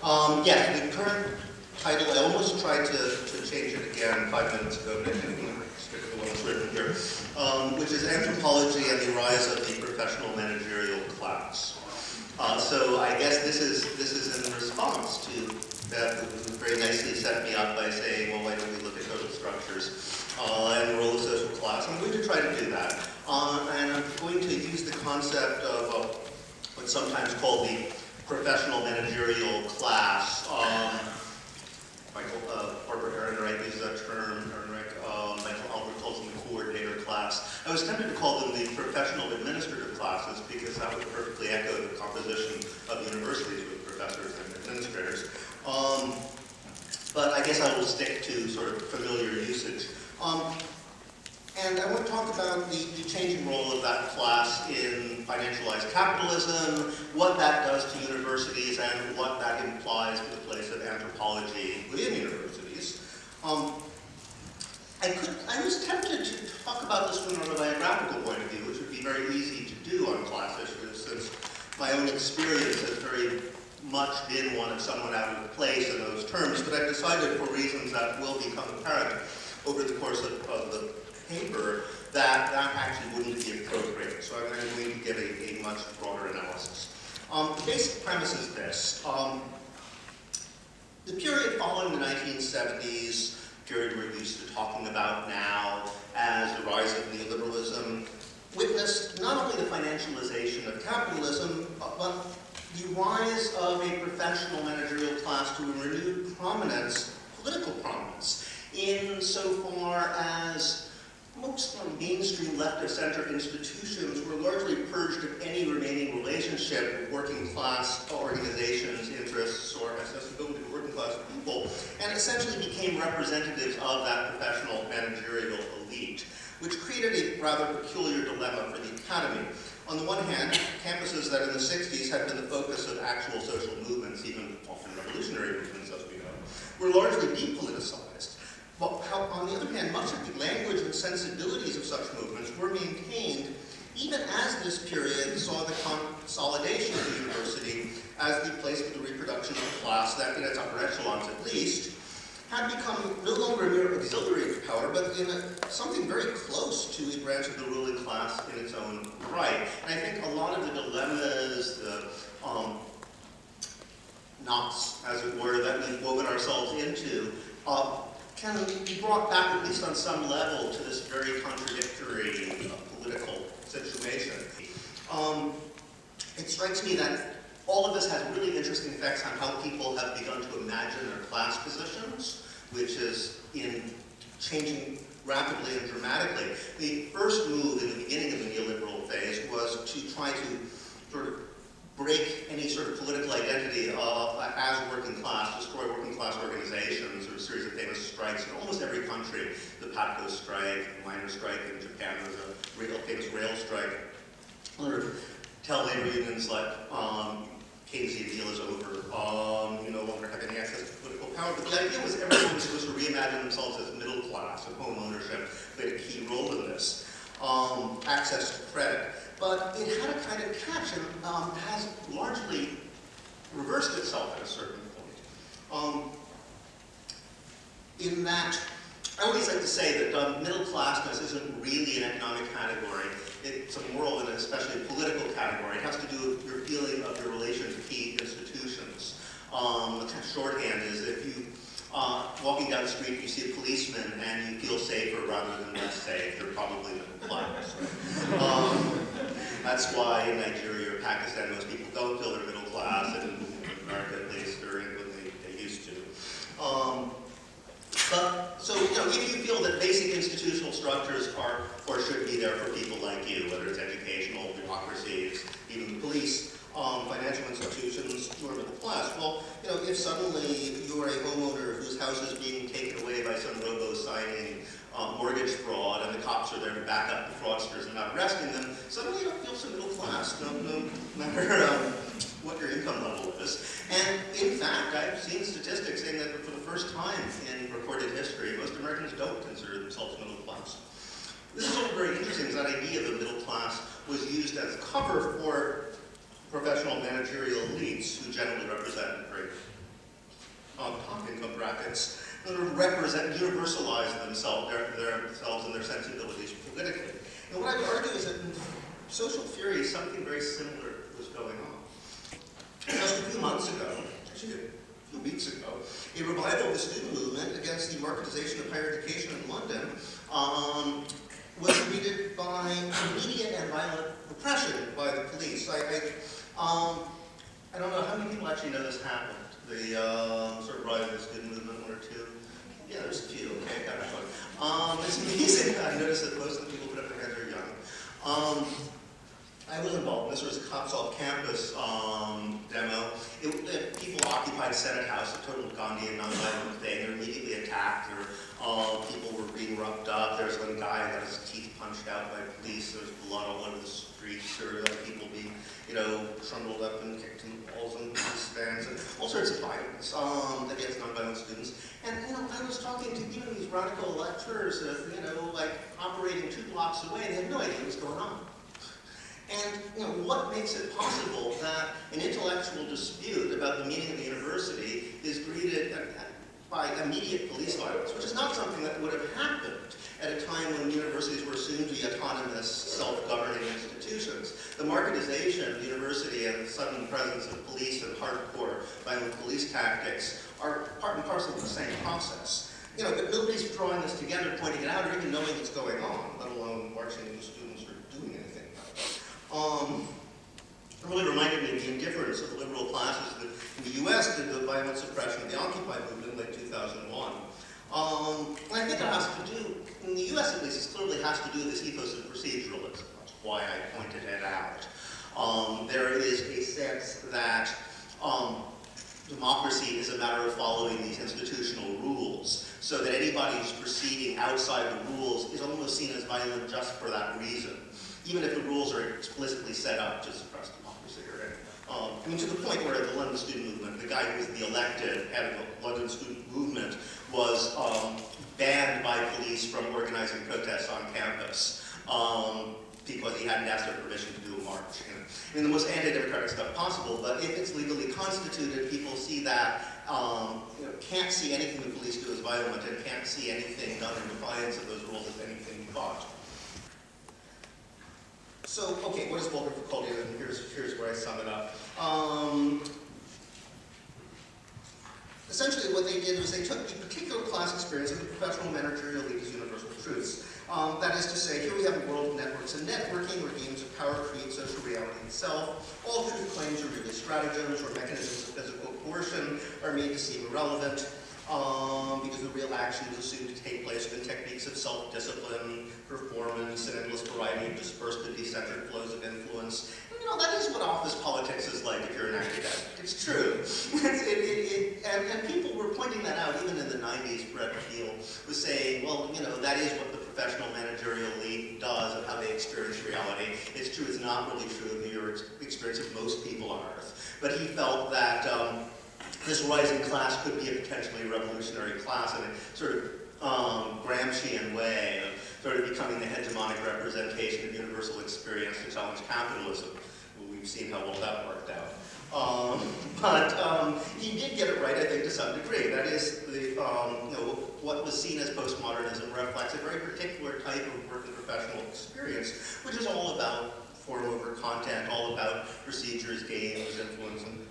Yeah, the current title, I almost tried to change it again 5 minutes ago, but I didn't stick with the one that's written here, which is Anthropology and the Rise of the Professional Managerial Class. So I guess this is in response to Beth, who very nicely set me up by saying, well, why don't we look at social structures and the role of social class? I'm going to try to do that. And I'm going to use the concept of what's sometimes called the professional managerial class. Michael Ehrenreich uses that term. Michael Albert calls them the coordinator class. I was tempted to call them the professional administrative classes because that would perfectly echo the composition of universities with professors and administrators. But I guess I will stick to sort of familiar usage. And I want to talk about the changing role of that class in financialized capitalism, what that does to universities, and what that implies for the place of anthropology within universities. I was tempted to talk about this from an autobiographical point of view, which would be very easy to do on class issues, since my own experience has very much been one of someone out of place in those terms, but I've decided for reasons that will become apparent over the course of the paper that actually wouldn't be appropriate. So I'm going to give a much broader analysis. The basic premise is this. The period following the 1970s, period we're used to talking about now as the rise of neoliberalism, witnessed not only the financialization of capitalism, but the rise of a professional managerial class to a renewed prominence, political prominence, insofar as most mainstream left-of-center institutions were largely purged of any remaining relationship with working class organizations, interests, or accessibility to working class people, and essentially became representatives of that professional managerial elite, which created a rather peculiar dilemma for the academy. On the one hand, campuses that in the 60s had been the focus of actual social movements, even often revolutionary movements as we know, were largely depoliticized. But on the other hand, much of the language and sensibilities of such movements were maintained even as this period saw the consolidation of the university as the place for the reproduction of a class that, in its upper echelons at least, had become no longer a mere auxiliary power, but in something very close to a branch of the ruling class in its own right. And I think a lot of the dilemmas, the knots, as it were, that we've woven ourselves into, can be brought back, at least on some level, to this very contradictory political situation. It strikes me that all of this has really interesting effects on how people have begun to imagine their class positions, which is in changing rapidly and dramatically. The first move in the beginning of the neoliberal phase was to try to sort of break any sort of political identity as working class, destroy working class organizations. There was a series of famous strikes in almost every country. The PATCO strike, the miners' strike in Japan, there was a real famous rail strike. Or tell labor unions like Keynesian deal is over, you no longer have any access to political power. But the idea was everyone was supposed to reimagine themselves as middle class, and home ownership played a key role in this. Access to credit. But it had a kind of catch and has largely reversed itself at a certain point. In that, I always like to say that middle classness isn't really an economic category. It's a moral and especially a political category. It has to do with your feeling of your relation to key institutions. The kind of shorthand is if you walking down the street, you see a policeman and you feel safer rather than less safe, you're probably middle class. That's why in Nigeria or Pakistan, most people don't feel they're middle class, and in America at least, or England, they used to. So, if you feel that basic institutional structures are or should be there for people like you, whether it's educational, bureaucracies, even the police, financial institutions, who are middle class, well, if suddenly you're a homeowner whose house is being taken away by some robo-signing mortgage fraud, and the cops are there to back up the fraudsters and not arresting them, suddenly you don't feel so middle class, no matter what your income level is. And in fact, I've seen statistics saying that for the first time in recorded history, most Americans don't consider themselves middle class. This is all very interesting, because that idea of the middle class was used as cover for professional managerial elites who generally represent very top income brackets, sort of universalize themselves and their sensibilities politically. And what I would argue is that in social theory, something very similar was going on. Just a few months ago, actually a few weeks ago, a revival of the student movement against the marketization of higher education in London was greeted by immediate and violent repression by the police. I don't know how many people actually know this happened. The sort of rise of the student movement, one or two. Yeah, there's a few. Okay, got it. It's amazing. I noticed that most of the people who put up their hands are young. I was involved. This was a Cops Off Campus demo. People occupied Senate House, a total Gandhian nonviolent thing. They were immediately attacked. People were being roughed up. There was one guy that got his teeth punched out by police. There was blood all over the streets. There were people being, trundled up and kicked in the balls and stands and all sorts of violence against nonviolent students. And I was talking to even these radical lecturers, like operating 2 blocks away, and they had no idea what was going on. And what makes it possible that an intellectual dispute about the meaning of the university is greeted by immediate police violence, which is not something that would have happened at a time when universities were assumed to be autonomous, self-governing institutions. The marketization of the university and the sudden presence of police and hardcore violent police tactics are part and parcel of the same process. But nobody's drawing this together, pointing it out, or even knowing what's going on, let alone marching the students or doing anything about it. It really reminded me of the indifference of the liberal classes in the U.S. to the violent suppression of the Occupy movement in late 2001. And I think it has to do, in the U.S. at least, it clearly has to do with this ethos of proceduralism. That's why I pointed it out. There is a sense that democracy is a matter of following these institutional rules, so that anybody who's proceeding outside the rules is almost seen as violent just for that reason, even if the rules are explicitly set up to suppress democracy. Right? To the point where the London student movement, the guy who was the elected head of the London student movement, was banned by police from organizing protests on campus because he hadn't asked their permission to do a march. The most anti-democratic stuff possible, but if it's legally constituted, people see that, can't see anything the police do as violent and can't see anything done in defiance of those rules as anything but. So, okay, what is vulgar facultyism? Here's where I sum it up. Essentially what they did was they took the particular class experience of the professional managerial elite as universal truths. That is to say, here we have a world of networks and networking where games of power create social reality itself. All truth claims are really stratagems or mechanisms of physical coercion are made to seem irrelevant because the real action is assumed to take place within techniques of self-discipline, performance, and endless variety of dispersed and decentered flows of influence. That is what office politics is like if you're an academic. It's true. And people were pointing that out even in the 90s. Brett Thiel was saying, well, that is what the professional managerial elite does and how they experience reality. It's true, it's not really true in the experience of most people on Earth. But he felt that this rising class could be a potentially revolutionary class in a sort of Gramscian way of sort of becoming the hegemonic representation of universal experience to challenge capitalism. We've seen how well that worked out. But he did get it right, I think, to some degree. That is, what was seen as postmodernism reflects a very particular type of work and professional experience, which is all about form over content, all about procedures, games, influence, and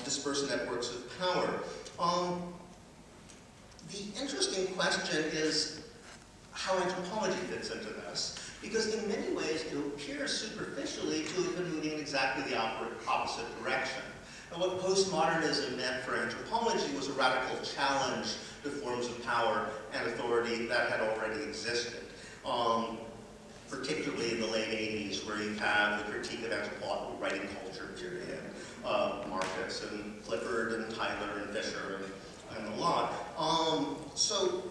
dispersed networks of power. The interesting question is how anthropology fits into this, because in many ways it appears superficially to have been moving in exactly the opposite direction. And what postmodernism meant for anthropology was a radical challenge to forms of power and authority that had already existed, particularly in the late 80s, where you have the critique of anthropological writing culture period, Marcus and Clifford and Tyler and Fisher and the lot. So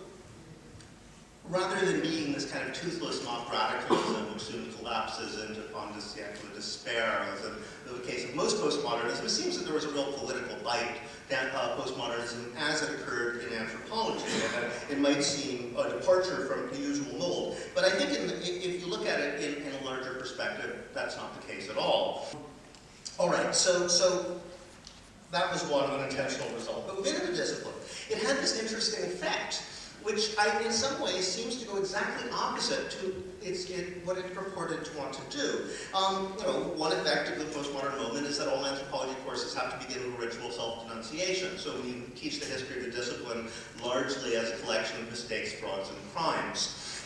rather than being this kind of toothless mock radicalism which soon collapses into fondascientific despair, as in the case of most postmodernism, it seems that there was a real political bite to postmodernism as it occurred in anthropology, and it might seem a departure from the usual mold. But I think if you look at it in a larger perspective, that's not the case at all. All right, so that was one unintentional result. But within the discipline, it had this interesting effect, which in some ways seems to go exactly opposite to what it purported to want to do. One effect of the postmodern moment is that all anthropology courses have to begin with a ritual self-denunciation. So we teach the history of the discipline largely as a collection of mistakes, frauds, and crimes.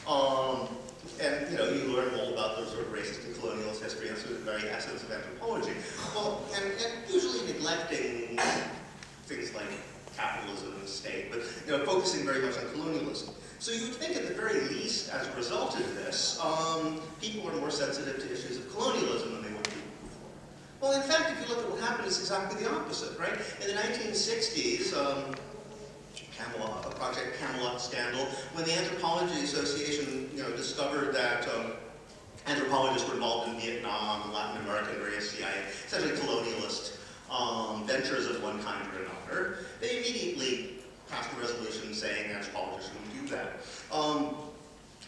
And you learn all about the sort of racist and colonialist history and sort of the very essence of anthropology. Well, and usually neglecting things like capitalism and the state, but focusing very much on colonialism. So you would think at the very least, as a result of this, people are more sensitive to issues of colonialism than they would be before. Well, in fact, if you look at what happened, it's exactly the opposite, right? In the 1960s, Project Camelot scandal, when the Anthropology Association discovered that anthropologists were involved in Vietnam, Latin America, various CIA, essentially colonialist ventures of one kind or another, they immediately passed a resolution saying anthropologists shouldn't do that.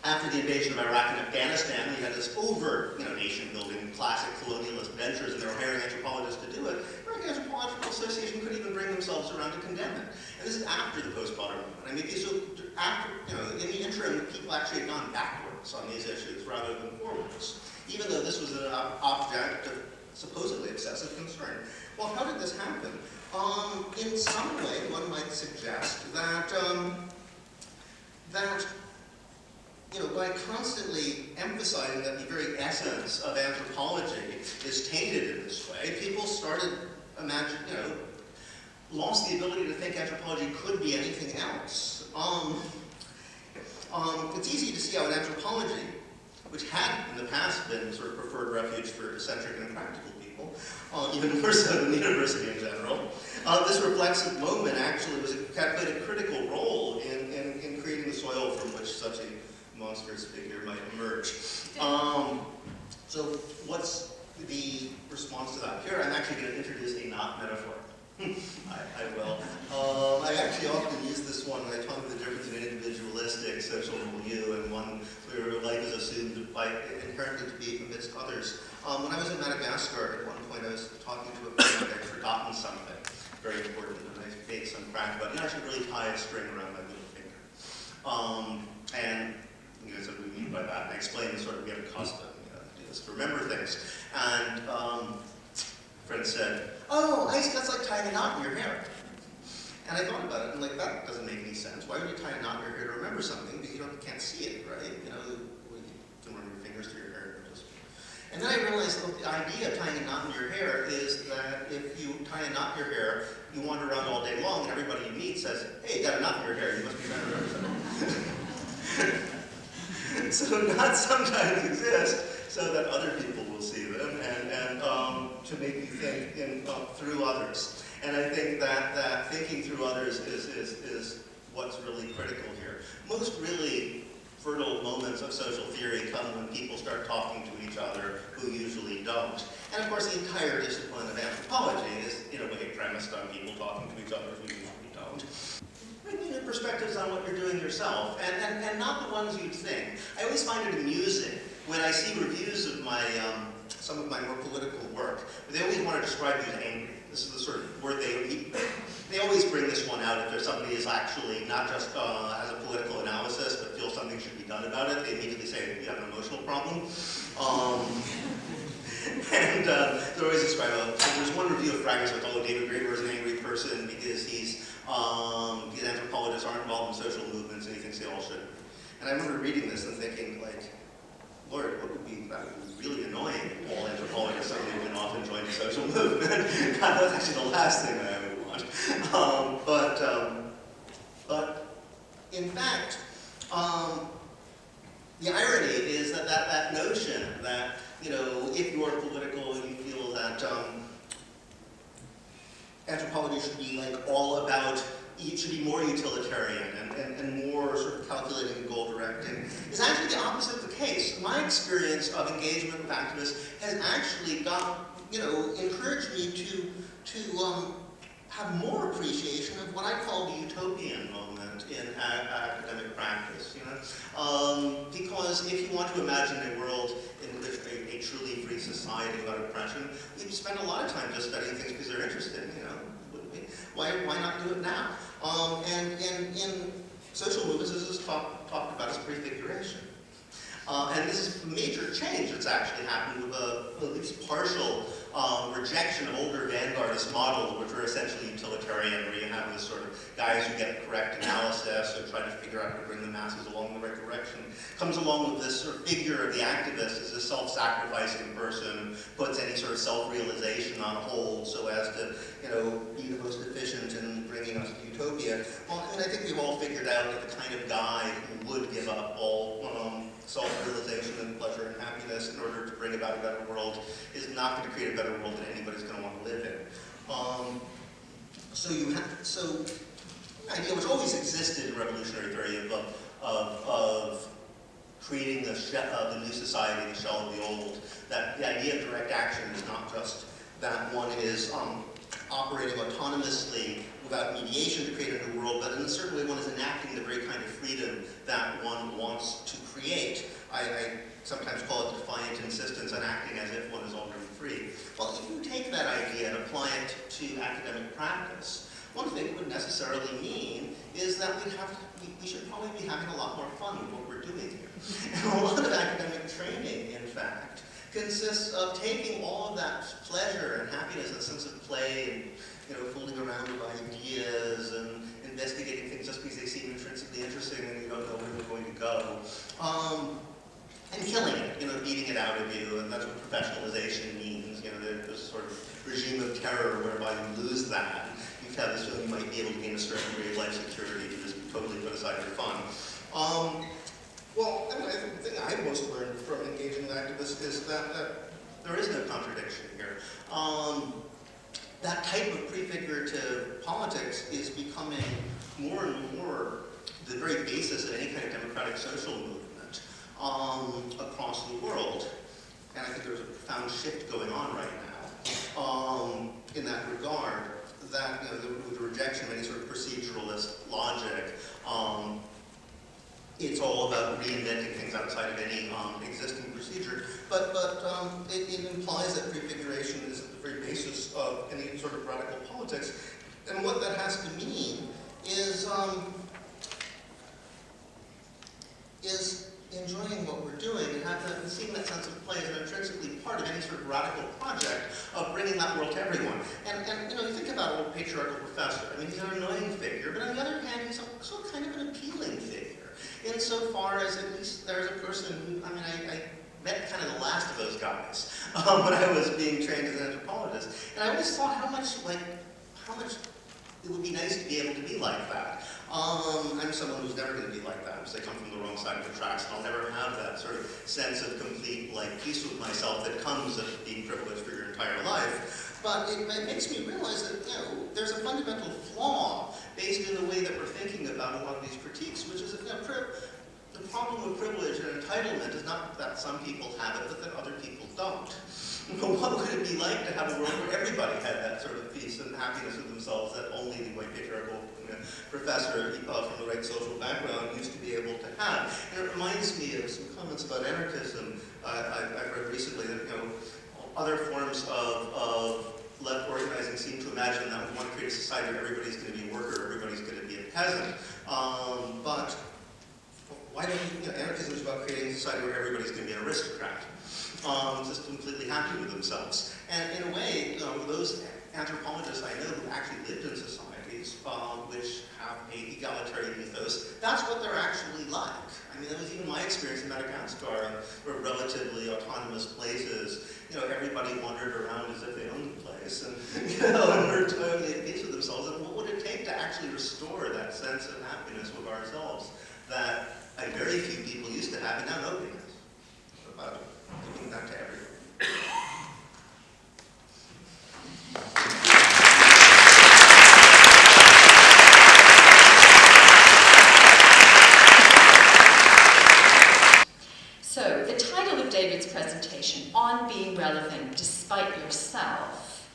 After the invasion of Iraq and Afghanistan, we had this overt, nation-building, classic colonialist ventures, and they were hiring anthropologists to do it. The American Anthropological Association couldn't even bring themselves around to condemn it. And this is after the postmodern movement. I mean, so after, in the interim, people actually had gone backwards on these issues rather than forwards, even though this was an object of supposedly excessive concern. Well, how did this happen? In some way, one might suggest that by constantly emphasizing that the very essence of anthropology is tainted in this way, people started lost the ability to think anthropology could be anything else. It's easy to see how in anthropology, which had in the past been sort of preferred refuge for eccentric and impractical people, even more so than the university in general, this reflexive moment actually played a critical role in creating the soil from which such a monstrous figure might emerge. So what's the response to that? Here I'm actually going to introduce a knot metaphor. I will. I actually often use this one when I talk about the difference between individualistic social milieu and one where life is assumed inherently to be amidst others. When I was in Madagascar, at one point I was talking to a friend, I'd forgotten something very important, and I made some crack about, I should really tie a string around my middle finger. And that's what we mean by that. And I explained sort of we have a custom to do this to remember things. And a friend said, "Oh, I see, that's like tying a knot in your hair." And I thought about it, and that doesn't make any sense. Why would you tie a knot in your hair to remember something? Because you can't see it, right? You can run your fingers through your hair. And then I realized that the idea of tying a knot in your hair is that if you tie a knot in your hair, you wander around all day long, and everybody you meet says, "Hey, you got a knot in your hair, you must be trying to remember something." So knots sometimes exist so that other people will see them and to make you think through others. And I think that thinking through others is what's really critical here. Most really fertile moments of social theory come when people start talking to each other who usually don't. And of course the entire discipline of anthropology is in a way premised on people talking to each other who usually don't. Bring new perspectives on what you're doing yourself, and not the ones you'd think. I always find it amusing when I see reviews of some of my more political work. They always want to describe me as angry. This is the sort of word they always bring this one out if there's somebody who's actually not just has a political analysis, but feels something should be done about it. They immediately say you have an emotional problem. And they always describe so there's one review of Fragments with, David Graeber is an angry person because these anthropologists aren't involved in social movements and he thinks they all should. And I remember reading this and thinking, Lord, that would be really annoying if all anthropologists suddenly went off and joined a social movement. God, that's actually the last thing that I would want. But in fact, the irony is that notion that, if you are political and you feel that anthropology should be all about, it should be more utilitarian and more sort of calculating and goal directing, is actually the opposite of the case. My experience of engagement with activists has actually encouraged me to have more appreciation of what I call the utopian moment in academic practice. Because if you want to imagine a world in which a truly free society without oppression, we spend a lot of time just studying things because they're interesting. ultimately. Why not do it now? And in social movements, this is talked about as prefiguration. And this is a major change that's actually happened with at least partial rejection of older vanguardist models, which are essentially utilitarian, where you have this sort of guys who get correct analysis or try to figure out how to bring the masses along the right direction. Comes along with this sort of figure of the activist as a self-sacrificing person, puts any sort of self-realization on hold so as to, be the most efficient in bringing us to utopia. Well, I think we've all figured out that the kind of guy who would give up all self-realization and pleasure and happiness in order to bring about a better world is not going to create a better world that anybody's going to want to live in. So the idea which always existed in revolutionary theory of creating the new society, the shell of the old, that the idea of direct action is not just that one is operating autonomously without mediation to create a new world, but in a certain way one is enacting the very kind of freedom that one wants to create. I sometimes call it defiant insistence on acting as if one is already free. Well, if you take that idea and apply it to academic practice, one thing it would necessarily mean is that we should probably be having a lot more fun with what we're doing here. And a lot of academic training, in fact, consists of taking all of that pleasure and happiness and sense of play and fooling around with ideas and investigating things just because they seem intrinsically interesting and you don't know where they're going to go, and killing it, beating it out of you, and that's what professionalization means. There's a sort of regime of terror whereby you lose that. You have this feeling you might be able to gain a certain degree of life security if you just totally put aside your fun. Well, I think the thing I've most learned from engaging with activists is that there is no contradiction here. That type of prefigurative politics is becoming more and more the very basis of any kind of democratic social movement across the world. And I think there's a profound shift going on right now in that regard, that with the rejection of any sort of proceduralist logic, it's all about reinventing things outside of any existing procedure, but it implies that prefiguration is at the very basis of any sort of radical politics. And what that has to mean is enjoying what we're doing and seeing that sense of play as an intrinsically part of any sort of radical project of bringing that world to everyone. And you think about an old patriarchal professor. He's an annoying figure, but on the other hand, he's also kind of an appealing figure. Insofar as at least there's a person who, I met kind of the last of those guys when I was being trained as an anthropologist. And I always thought how much it would be nice to be able to be like that. I'm someone who's never going to be like that because I come from the wrong side of the tracks, and I'll never have that sort of sense of complete peace with myself that comes of being privileged for your entire life. But it makes me realize that there's a fundamental flaw based in the way that we're thinking about a lot of these critiques, which is that the problem with privilege and entitlement is not that some people have it, but that other people don't. What would it be like to have a world where everybody had that sort of peace and happiness with themselves that only the white patriarchal professor from the right social background used to be able to have? And it reminds me of some comments about anarchism I've read recently that other forms of left organizing seem to imagine that we want to create a society where everybody's going to be a worker, everybody's going to be a peasant. But why don't anarchism is about creating a society where everybody's going to be an aristocrat, just completely happy with themselves. And in a way, those anthropologists I know who actually lived in societies which have an egalitarian ethos, that's what they're actually like. That was even my experience in Madagascar, where relatively autonomous places, everybody wandered around as if they owned the place, and were totally at peace with themselves. And what would it take to actually restore that sense of happiness with ourselves that very few people used to have, and now nobody has? About giving that to everyone. So, the title of David's presentation, On Being Relevant Despite Yourself.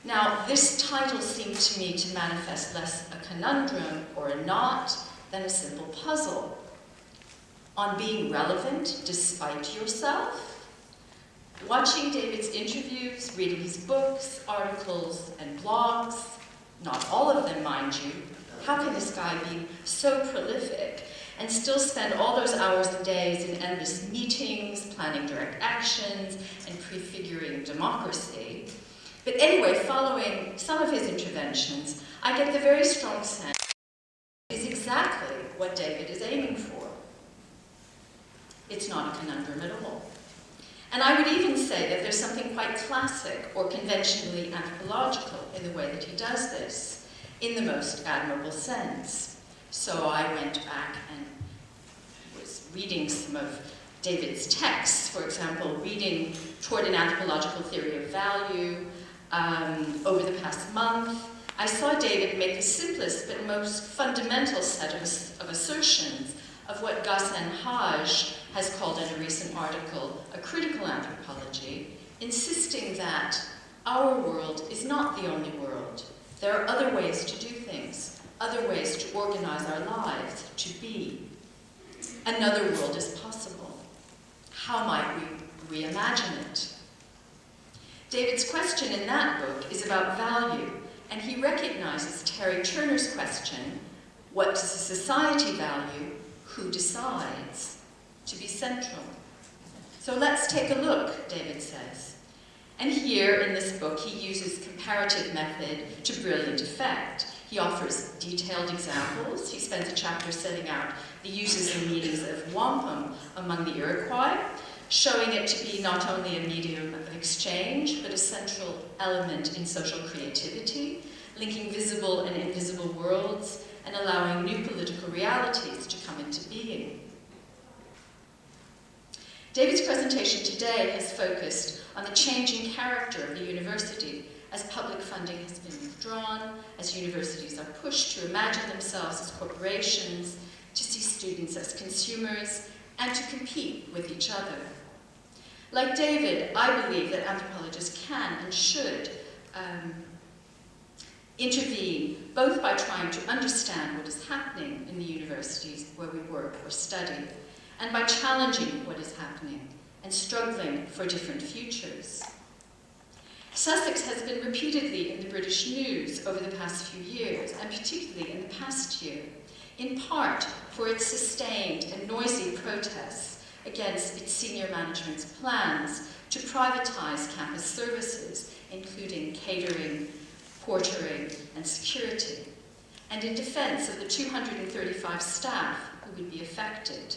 Now, this title seemed to me to manifest less a conundrum or a knot than a simple puzzle. On being relevant despite yourself? Watching David's interviews, reading his books, articles, and blogs, not all of them, mind you. How can this guy be so prolific and still spend all those hours and days in endless meetings, planning direct actions, and prefiguring democracy? But anyway, following some of his interventions, I get the very strong sense it is exactly what David is aiming for. It's not a conundrum at all. And I would even say that there's something quite classic or conventionally anthropological in the way that he does this, in the most admirable sense. So I went back and was reading some of David's texts, for example, reading Toward an Anthropological Theory of Value over the past month. I saw David make the simplest but most fundamental set of assertions of what Ghassan Haj has called in a recent article a critical anthropology, insisting that our world is not the only world. There are other ways to do things, other ways to organize our lives, to be. Another world is possible. How might we reimagine it? David's question in that book is about value, and he recognizes Terry Turner's question, what does a society value, who decides, to be central. So let's take a look, David says. And here in this book, he uses comparative method to brilliant effect. He offers detailed examples. He spends a chapter setting out the uses and meanings of wampum among the Iroquois, showing it to be not only a medium of exchange, but a central element in social creativity, linking visible and invisible worlds, and allowing new political realities to come into being. David's presentation today has focused on the changing character of the university as public funding has been withdrawn, as universities are pushed to imagine themselves as corporations, to see students as consumers, and to compete with each other. Like David, I believe that anthropologists can and should intervene, both by trying to understand what is happening in the universities where we work or study, and by challenging what is happening and struggling for different futures. Sussex has been repeatedly in the British news over the past few years, and particularly in the past year, in part for its sustained and noisy protests against its senior management's plans to privatize campus services, including catering, portering, and security, and in defense of the 235 staff who would be affected.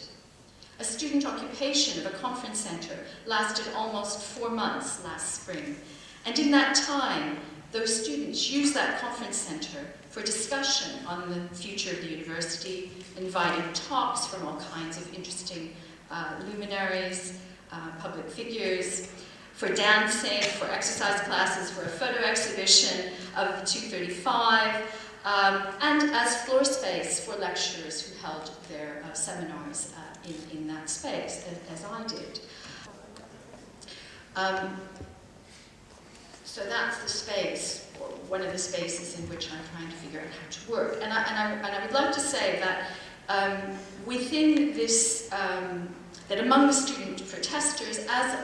A student occupation of a conference center lasted almost 4 months last spring, and in that time, those students used that conference center for discussion on the future of the university, inviting talks from all kinds of interesting luminaries, public figures, for dancing, for exercise classes, for a photo exhibition of the 235, and as floor space for lecturers who held their seminars in that space, as I did. So that's the space, or one of the spaces in which I'm trying to figure out how to work. And I would love to say that within this, that among the student protesters, as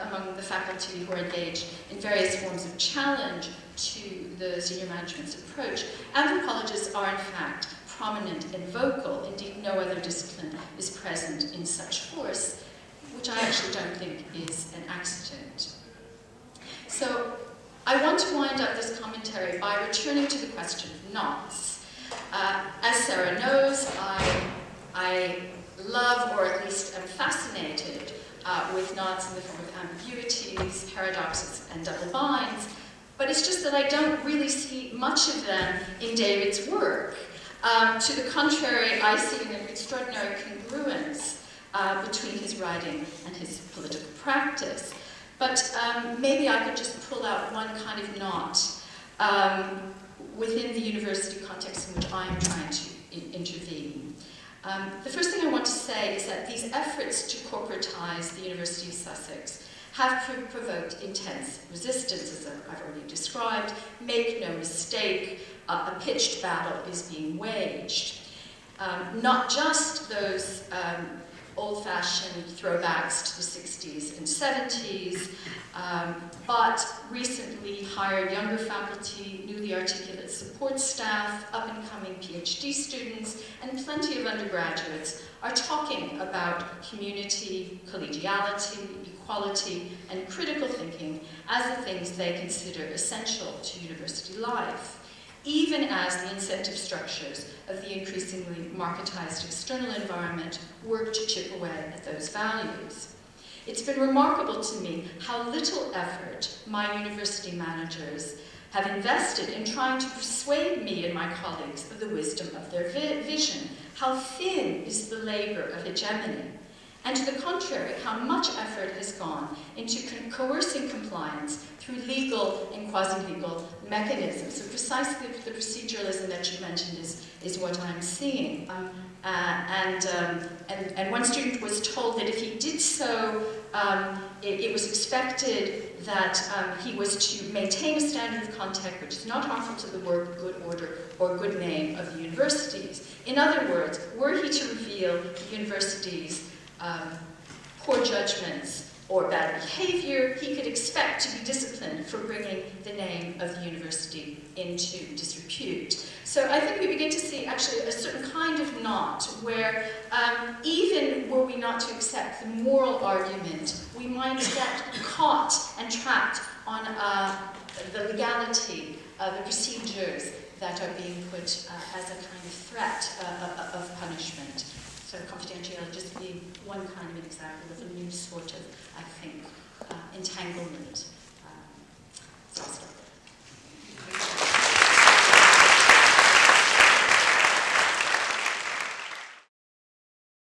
among the faculty who are engaged in various forms of challenge to the senior management's approach, anthropologists are in fact prominent and vocal. Indeed, no other discipline is present in such force, which I actually don't think is an accident. So I want to wind up this commentary by returning to the question of knots. As Sarah knows, I love, or at least am fascinated with knots in the form of ambiguities, paradoxes, and double binds, but it's just that I don't really see much of them in David's work. To the contrary, I see an extraordinary congruence between his writing and his political practice. But maybe I could just pull out one kind of knot within the university context in which I am trying to intervene. The first thing I want to say is that these efforts to corporatize the University of Sussex have provoked intense resistance, as I've already described. Make no mistake, a pitched battle is being waged. Not just those old-fashioned throwbacks to the 60s and 70s, but recently hired younger faculty, newly articulate support staff, up-and-coming PhD students, and plenty of undergraduates are talking about community, collegiality, equality, and critical thinking as the things they consider essential to university life, even as the incentive structures of the increasingly marketized external environment work to chip away at those values. It's been remarkable to me how little effort my university managers have invested in trying to persuade me and my colleagues of the wisdom of their vision, how thin is the labor of hegemony, and to the contrary, how much effort has gone into coercing compliance through legal and quasi-legal mechanisms. So precisely the proceduralism that you mentioned is what I'm seeing. And one student was told that if he did so, it was expected that he was to maintain a standard of contact which is not harmful to the work, good order, or good name of the universities. In other words, were he to reveal the university's poor judgments or bad behavior, he could expect to be disciplined for bringing the name of the university into disrepute. So I think we begin to see actually a certain kind of knot where even were we not to accept the moral argument, we might get caught and trapped on the legality, the procedures that are being put as a kind of threat of punishment. So confidentiality just being one kind of an example of a new sort of, I think, entanglement.